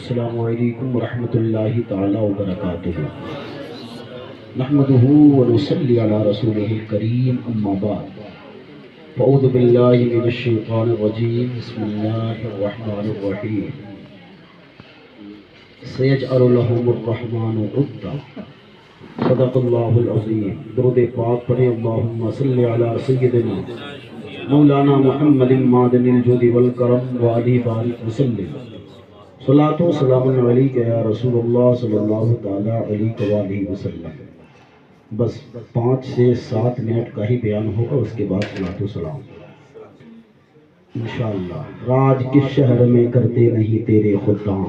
السلام علیکم ورحمۃ اللہ تعالی وبرکاتہ نحمده ونصلی علی رسوله الکریم اما بعد فاعوذ باللہ من الشیطان الرجیم بسم اللہ الرحمن الرحیم سیجعل لهم الرحمن عدا صدق اللہ العظیم درود پاک پڑھیں اللہم صلی علی سیدنا مولانا محمد معدن الجود والکرم وعلی بارک وسلم صلاۃ و سلام علیک یا رسول اللہ صلی اللہ تعالی علیہ وآلہ وسلم۔ بس 5 سے 7 منٹ کا ہی بیان ہوگا، اس کے بعد صلاۃ و سلام انشاءاللہ۔ راج کس شہر میں کرتے نہیں تیرے خدام،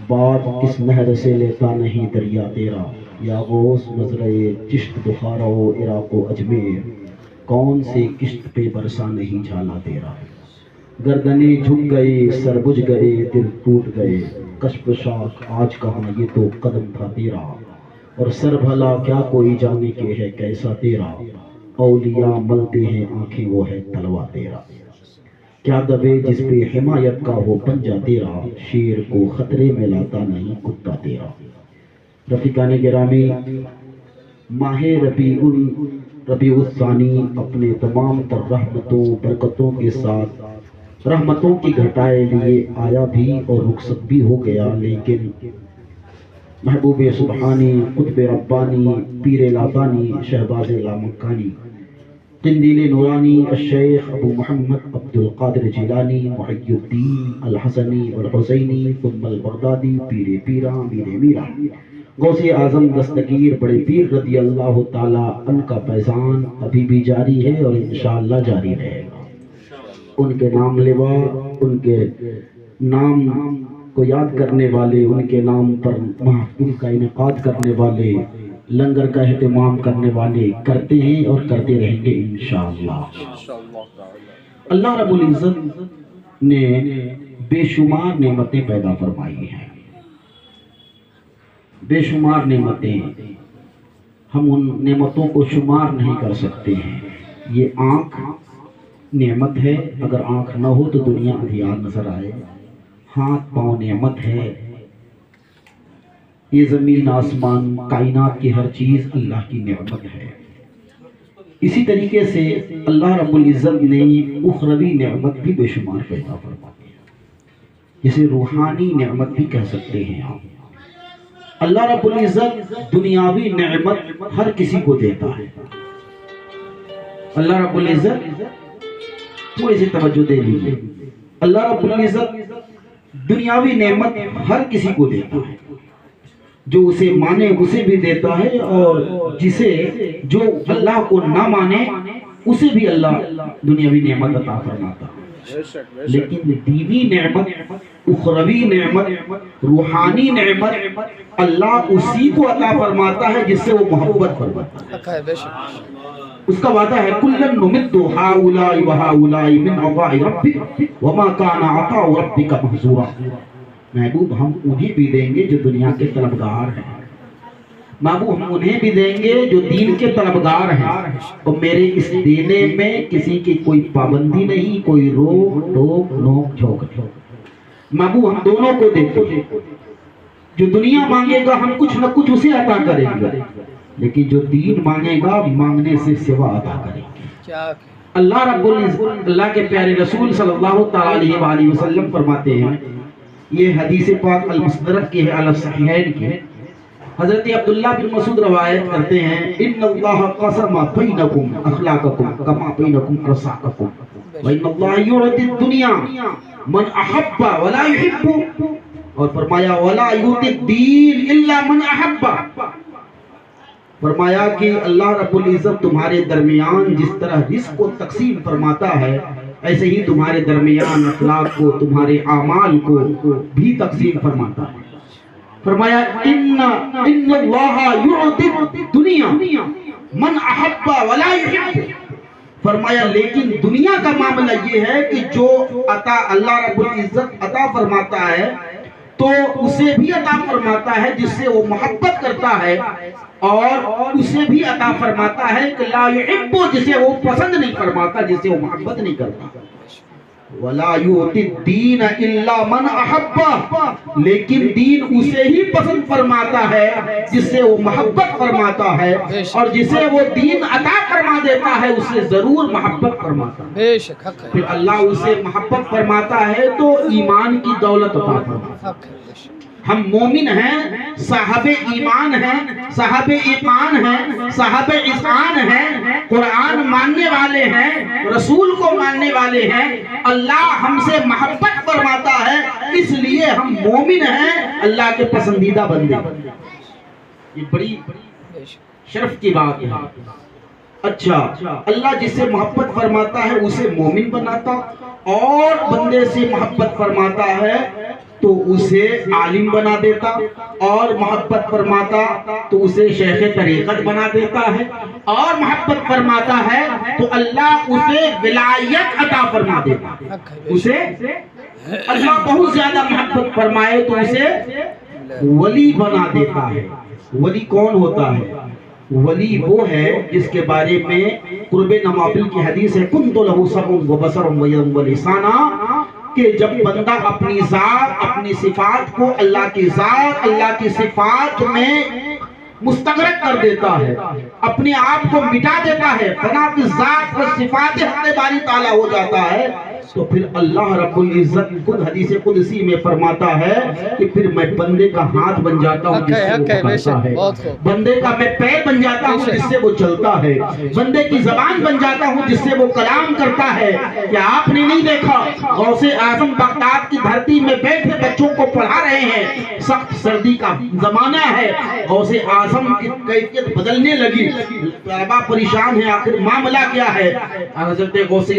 بات کس نہر سے لیتا نہیں دریا تیرا، یا غوث مزرعے چشت بخارا و عراق و اجمیر، کون سے کشت پہ برسا نہیں جھالا تیرا۔ گردنیں جھک گئے سر بجھ گئے دل ٹوٹ گئے، کشف شاخ آج کہاں یہ تو قدم تھا تیرا، اور سر بھلا کیا کوئی جانے کے ہے کیسا تیرا، اولیاء ملتے ہیں آنکھیں وہ ہے تلوا تیرا، کیا دبے جس پہ حمایت کا ہو پنجہ تیرا، شیر کو خطرے میں لاتا نہیں کتا تیرا۔ رفیقان گرامی، ماہ ربیع الثانی اپنے تمام تر رحمتوں برکتوں کے ساتھ رحمتوں کی گھٹائے لیے آیا بھی اور رخصت بھی ہو گیا، لیکن محبوب سبحانی قطب ربانی پیر لابانی شہباز لامکانی قندیل نورانی الشیخ ابو محمد عبد القادر جیلانی محی الدین الحسنی والحسینی ثم البغدادی پیر پیرا میر میرا غوث اعظم دستگیر بڑے پیر رضی اللہ تعالی عنہ کا فیضان ابھی بھی جاری ہے اور انشاءاللہ جاری رہے گا۔ ان کے نام لیوا، ان کے نام کو یاد کرنے والے، ان کے نام پر محفل کا انعقاد کرنے والے، لنگر کا اہتمام کرنے والے کرتے ہیں اور کرتے رہیں گے انشاءاللہ۔ اللہ رب العزت نے بے شمار نعمتیں پیدا فرمائی ہیں، بے شمار نعمتیں، ہم ان نعمتوں کو شمار نہیں کر سکتے ہیں۔ یہ آنکھ نعمت ہے، اگر آنکھ نہ ہو تو دنیا اندھیار نظر آئے، ہاتھ پاؤں نعمت ہے، یہ زمین آسمان کائنات کی ہر چیز اللہ کی نعمت ہے۔ اسی طریقے سے اللہ رب العزت نے اخروی نعمت بھی بے شمار پیدا فرمائی ہے، جسے روحانی نعمت بھی کہہ سکتے ہیں آپ۔ اللہ رب العزت دنیاوی نعمت ہر کسی کو دیتا ہے۔ اللہ رب العزت، تھوڑی سی توجہ دے لیجیے، اللہ رب العزت دنیاوی نعمت ہر کسی کو دیتا ہے، جو اسے مانے اسے بھی دیتا ہے، اور جو اللہ کو نہ مانے اسے بھی اللہ دنیاوی نعمت عطا فرماتا ہے۔ لیکن دینی نعمت، اخروی نعمت، روحانی نعمت اللہ اسی کو عطا فرماتا ہے جس سے وہ محبت فرماتا ہے۔ اس کا وعدہ ہے کُلًّا نُمِدُّ ہؤلاء وہؤلاء من عطاء ربک وما کان عطاء ربک محظورا۔ محبوب ہم انہیں بھی دیں گے جو دنیا کے طلبگار ہیں، محبوب ہم انہیں بھی دیں گے جو دین کے طلبگار ہیں، اور میرے اس دینے میں کسی کی کوئی پابندی نہیں، کوئی روک ٹوک نوک جھوک نہیں۔ محبوب ہم دونوں کو دیتے ہیں، جو دنیا مانگے گا ہم کچھ نہ کچھ اسے عطا کریں گے، لیکن جو دین مانگے گا مانگنے سے سوا عطا کریں گے۔ اللہ رب العزت، اللہ کے پیارے رسول صلی اللہ تعالی علیہ وآلہ وسلم فرماتے ہیں، یہ حدیث پاک المستدرک کی ہے علی الصحیحین کی، حضرت عبداللہ بن مسعود روایت کرتے ہیں، ان اللہ قسم بینکم اخلاقکم کما بینکم ارزاقکم وان اللہ یعطی الدنیا من احب ولا یحب، اور فرمایا ولا یعطی الدین الا من احب۔ فرمایا کہ اللہ رب العزت تمہارے درمیان جس طرح رزق کو تقسیم فرماتا ہے، ایسے ہی تمہارے درمیان اخلاق کو، تمہارے اعمال کو بھی تقسیم فرماتا ہے۔ فرمایا ان اللہ یعطی الدنیا من احب ولا یحب۔ فرمایا لیکن دنیا کا معاملہ یہ ہے کہ جو عطا اللہ رب العزت عطا فرماتا ہے تو اسے بھی عطا فرماتا ہے جس سے وہ محبت کرتا ہے، اور اسے بھی عطا فرماتا ہے کہ لا یحب، جسے وہ پسند نہیں فرماتا، جسے وہ محبت نہیں کرتا۔ وَلَا يُؤْتِ الدِّينَ إِلَّا مَنْ أَحَبَّ، لیکن دین اسے ہی پسند فرماتا ہے جس سے وہ محبت فرماتا ہے، اور جسے وہ دین عطا فرما دیتا ہے اسے ضرور محبت فرماتا ہے۔ بے شک حق ہے، پھر اللہ اسے محبت فرماتا ہے تو ایمان کی دولت عطا فرماتا ہے۔ حق ہے، بے شک۔ ہم مومن ہیں، صاحب ایمان ہیں، صاحب ایمان ہیں، صاحب اذعان ہیں، قرآن ماننے والے ہیں، رسول کو ماننے والے ہیں، اللہ ہم سے محبت فرماتا ہے، اس لیے ہم مومن ہیں، اللہ کے پسندیدہ بندے۔ یہ بڑی شرف کی بات ہے۔ اچھا، اللہ جس سے محبت فرماتا ہے اسے مومن بناتا، اور بندے سے محبت فرماتا ہے تو اسے عالم بنا دیتا، اور محبت فرماتا تو اسے شیخ طریقت بنا دیتا ہے، اور محبت فرماتا ہے تو اللہ اسے ولایت عطا فرما دیتا ہے۔ اسے اللہ بہت زیادہ محبت فرمائے تو اسے ولی بنا دیتا ہے۔ ولی کون ہوتا ہے؟ ولی وہ ہے جس کے بارے میں قرب نوافل کی حدیث ہے، کنت لہ سمع و بصر و ید و لسانا، کہ جب بندہ اپنی ذات، اپنی صفات کو اللہ کی ذات، اللہ کی صفات میں مستغرق کر دیتا ہے، اپنے آپ کو مٹا دیتا ہے، فنا کی ذات و صفات حق باری تعالیٰ ہو جاتا ہے، تو پھر اللہ رب العزت خود حدیث قدسی میں فرماتا ہے کہ پھر میں بندے کا ہاتھ بن جاتا ہوں جس سے وہ پکڑتا ہے، بندے کا میں پیر بن جاتا ہوں جس سے وہ چلتا ہے، بندے کی زبان بن جاتا ہوں جس سے وہ کلام کرتا ہے۔ کیا آپ نے نہیں دیکھا غوث اعظم بغداد کی دھرتی میں بیٹھے بچوں کو پڑھا رہے ہیں، سخت سردی کا زمانہ ہے، غوث اعظم کی کیفیت بدلنے لگی، طلباء پریشان ہیں، آخر معاملہ کیا ہے؟ حضرت غوث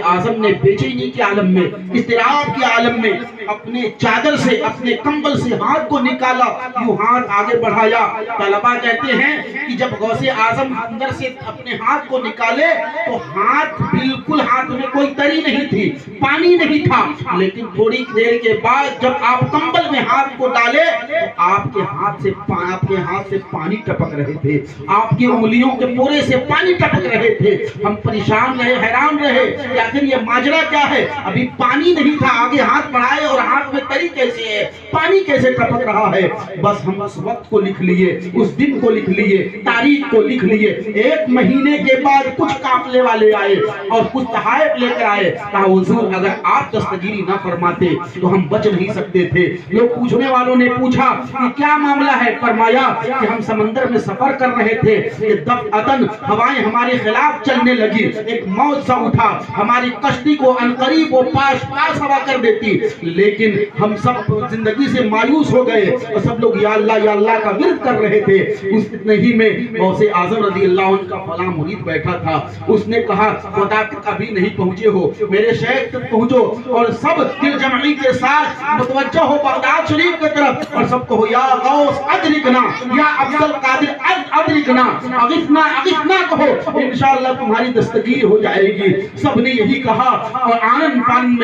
اعظم نے بےچینی کے عالم میں، اضطراب کے عالم میں اپنے چادر سے، اپنے کمبل سے ہاتھ کو نکالا، یوں ہاتھ آگے بڑھایا۔ طلباء کہتے ہیں کہ جب غوث اعظم اندر سے اپنے ہاتھ کو نکالے تو ہاتھ بالکل، ہاتھ میں کوئی تری نہیں تھی، پانی نہیں تھا، لیکن تھوڑی دیر کے بعد جب آپ کمبل میں ہاتھ کو ڈالے تو آپ کے ہاتھ سے پانی ٹپک رہے تھے، آپ کی انگلیوں کے پورے سے پانی ٹپک رہے تھے۔ ہم پریشان رہے، حیران رہے کہ آخر یہ ماجرا کیا ہے؟ ابھی پانی نہیں تھا، آگے ہاتھ بڑھائے اور ہاتھ میں تری کیسے ہے، پانی کیسے ٹپک رہا ہے؟ بس ہم اس وقت کو لکھ لیے، اس دن کو لکھ لیے، تاریخ کو لکھ لیے۔ 1 مہینے کے بعد کچھ قافلے والے آئے اور کچھ تحائف لے کر آئے، کہا حضور اگر آپ دستگیری نہ فرماتے تو ہم بچ نہیں سکتے تھے۔ لوگ پوچھنے والوں نے پوچھا کہ کیا معاملہ ہے؟ فرمایا کہ ہم سمندر میں سفر کر رہے تھے کہ دفعتاً ہوائیں ہمارے خلاف چلنے لگی، ایک موج سا اٹھا، ہماری کشتی کو عنقریب و پاس ہوا کر دیتی، لیکن ہم سب زندگی سے مایوس ہو گئے اور سب لوگ یا اللہ کا ورد کر رہے تھے۔ اس نہیں میں غوث اعظم رضی اللہ عنہ کا فلاں مرید بیٹھا تھا، اس نے کہا خدا تک ابھی نہیں پہنچے ہو، میرے شیخ تک پہنچو، اور سب دل جمعی کے ساتھ متوجہ ہو بغداد شریف کی طرف اور سب کہو یا غوث ادرکنا، یا عبد القادر ادرکنا، اغثنا کہو، انشاءاللہ تمہاری دستگیر ہو جائے گی۔ سب نے یہی کہا، اور آنن فان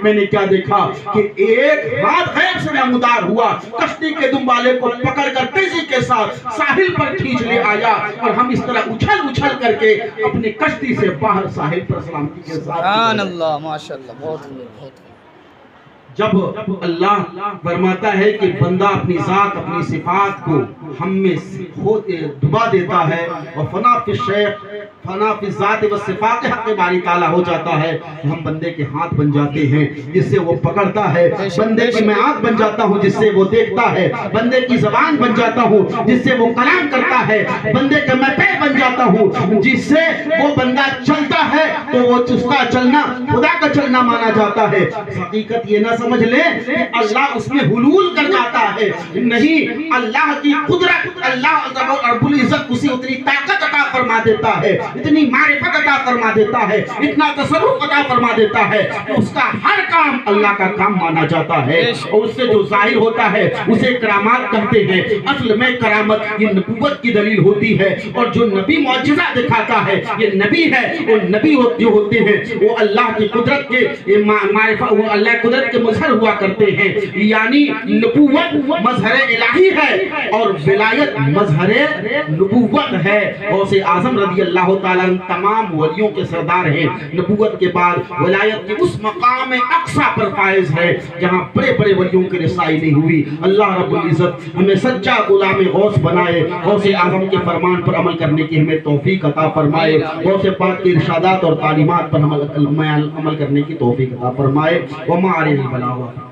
میں نے کیا دیکھا کہ ایک ہاتھ غیب سے نمودار ہوا، کشتی کے دنبالے کو پکڑ کر تیزی کے ساتھ ساحل پر کھینچ لے آیا، اور ہم اس طرح اچھل کر کے اپنی کشتی سے باہر ساحل پر سلامتی کے ساتھ۔ سبحان اللہ، ماشاءاللہ، بہت جب اللہ فرماتا ہے کہ بندہ اپنی ذات، اپنی صفات کو ہم میں دبا دیتا ہے اور فنا فی ذات و صفات حق باری تعالیٰ ہو جاتا ہے، ہم بندے کے ہاتھ بن جاتے ہیں جس سے وہ پکڑتا ہے، بندے کی میں آنکھ بن جاتا ہوں جس سے وہ دیکھتا ہے، بندے کی زبان بن جاتا ہوں جس سے وہ کلام کرتا ہے، بندے کا میں پیر بن جاتا ہوں جس سے وہ بندہ چلتا ہے تو وہ اس کا چلنا خدا کا چلنا مانا جاتا ہے۔ حقیقت یہ نہ سمجھ لے کہ اللہ اس میں حلول کر جاتا ہے، نہیں، اللہ کی قدرت، اللہ رب العزت اسے اتنی طاقت عطا فرما دیتا ہے، اتنی معرفت عطا فرما دیتا ہے، اتنا تصرف عطا فرما دیتا ہے کہ اس کا ہر کام اللہ کا کام مانا جاتا ہے، اور اس سے جو ظاہر ہوتا ہے اسے کرامات کہتے ہیں۔ اصل میں کرامت یہ نبوت کی دلیل ہوتی ہے، اور جو نبی معجزہ دکھاتا ہے یہ نبی ہے، اور نبی جو ہوتے ہیں وہ اللہ کی قدرت کے معرفت، وہ اللہ قدرت کے مظہر ہوا کرتے ہیں، یعنی نبوت مظہر الہی ہے اور ولایت مظہر نبوت ہے۔ غوث اعظم رضی اللہ اللہ تعالیٰ ان تمام ولیوں کے سردار ہیں، نبوت کے بعد ولایت کے اس مقام اقصی پر فائز ہے جہاں بڑے بڑے ولیوں کی رسائی نہیں ہوئی۔ اللہ رب العزت ہمیں سچا غلام غوث بنائے، غوث اعظم کے فرمان پر عمل کرنے کی ہمیں توفیق عطا فرمائے، غوث پاک کی ارشادات اور تعلیمات پر عمل کرنے کی توفیق عطا فرمائے۔ وما علینا البلاغ۔